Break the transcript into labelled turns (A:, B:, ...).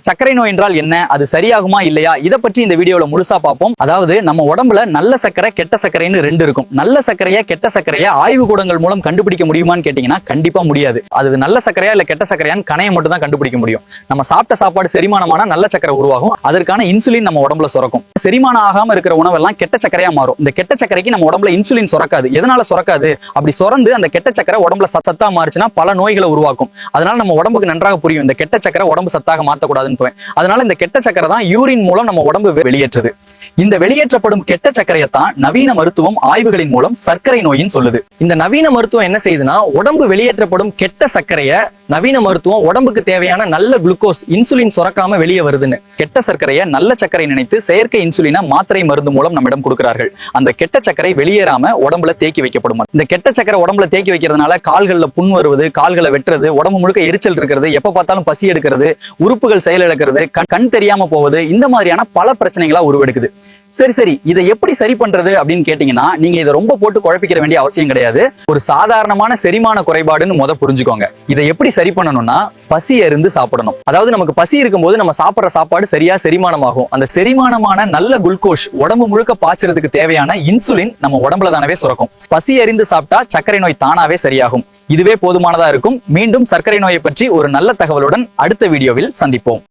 A: சர்க்கரை நோய் என்றால் என்ன, அது சரியாகுமா இல்லையா, இதை பற்றி இந்த வீடியோல முழுசா பார்ப்போம். அதாவது நம்ம உடம்புல நல்ல சர்க்கரை கெட்ட சர்க்கரைன்னு ரெண்டு இருக்கும். நல்ல சர்க்கரையா கெட்ட சர்க்கரையா ஆய்வு கூடங்கள் மூலம் கண்டுபிடிக்க முடியுமான்னு கேட்டீங்கன்னா கண்டிப்பா முடியாது. அது நல்ல சர்க்கரையா இல்ல கெட்ட சர்க்கரையான்னு கணையை மட்டும் தான் கண்டுபிடிக்க முடியும். நம்ம சாப்பிட்ட சாப்பாடு செரிமானமான நல்ல சர்க்கரை உருவாகும், அதற்கான இன்சுலின் நம்ம உடம்புல சுரக்கும். செரிமானம் ஆகாம இருக்கிற உணவெல்லாம் கெட்ட சர்க்கரையா மாறும். இந்த கெட்ட சர்க்கரைக்கு நம்ம உடம்புல இன்சுலின் சுரக்காது. எதனால சுரக்காது? அப்படி சுரந்து அந்த கெட்ட சர்க்கரை உடம்புல சத்தா மாறுச்சுன்னா பல நோய்களை உருவாக்கும். அதனால நம்ம உடம்புக்கு நன்றாக புரியும் இந்த கெட்ட சர்க்கரை உடம்பு சத்தாக மாத்தக்கூடாதுன்னு. அதனால இந்த கெட்ட சர்க்கரை தான் யூரின் மூலம் நம்ம உடம்பு வெளியேற்றுது. இந்த வெளியேற்றப்படும் கெட்ட சர்க்கரையை தான் நவீன மருத்துவம் ஆய்வுகளின் மூலம் சர்க்கரை நோயின்னு சொல்லுது. இந்த நவீன மருத்துவம் என்ன செய்யுதுன்னா, உடம்பு வெளியேற்றப்படும் கெட்ட சர்க்கரையை நவீன மருத்துவம் உடம்புக்கு தேவையான நல்ல குளுக்கோஸ் இன்சுலின் சுரக்காம வெளியே வருதுன்னு. கெட்ட சர்க்கரையை நல்ல சர்க்கரை நினைத்து செயற்கை இன்சுலினை மாத்திரை மருந்து மூலம் நம்மிடம் கொடுக்கிறார்கள். அந்த கெட்ட சர்க்கரை வெளியேறாம உடம்புல தேக்கி வைக்கப்படும். இந்த கெட்ட சர்க்கரை உடம்புல தேக்கி வைக்கிறதுனால கால்கள்ல புண் வருவது, கால்களை வெட்டுறது, உடம்பு முழுக்க எரிச்சல் இருக்கிறது, எப்ப பார்த்தாலும் பசி எடுக்கிறது, உறுப்புகள் செயலிழக்கிறது, கண் தெரியாம போவது, இந்த மாதிரியான பல பிரச்சனைகளா உருவெடுக்குது. சரி இதை எப்படி சரி பண்றது அப்படின்னு கேட்டீங்கன்னா, நீங்க இதை ரொம்ப போட்டு குழப்பிக்கிற வேண்டிய அவசியம் கிடையாது. ஒரு சாதாரணமான செரிமான குறைபாடுன்னு புரிஞ்சுக்கோங்க. இதை எப்படி சரி பண்ணணும்னா, பசி அறிந்து சாப்பிடணும். அதாவது நமக்கு பசி இருக்கும்போது நம்ம சாப்பிடுற சாப்பாடு சரியா செரிமானமாகும். அந்த செரிமானமான நல்ல குளுக்கோஸ் உடம்பு முழுக்க பாய்ச்சறதுக்கு தேவையான இன்சுலின் நம்ம உடம்புல தானவே சுரக்கும். பசி அறிந்து சாப்பிட்டா சர்க்கரை நோய் தானாவே சரியாகும். இதுவே போதுமானதா இருக்கும். மீண்டும் சர்க்கரை நோயை பற்றி ஒரு நல்ல தகவலுடன் அடுத்த வீடியோவில் சந்திப்போம்.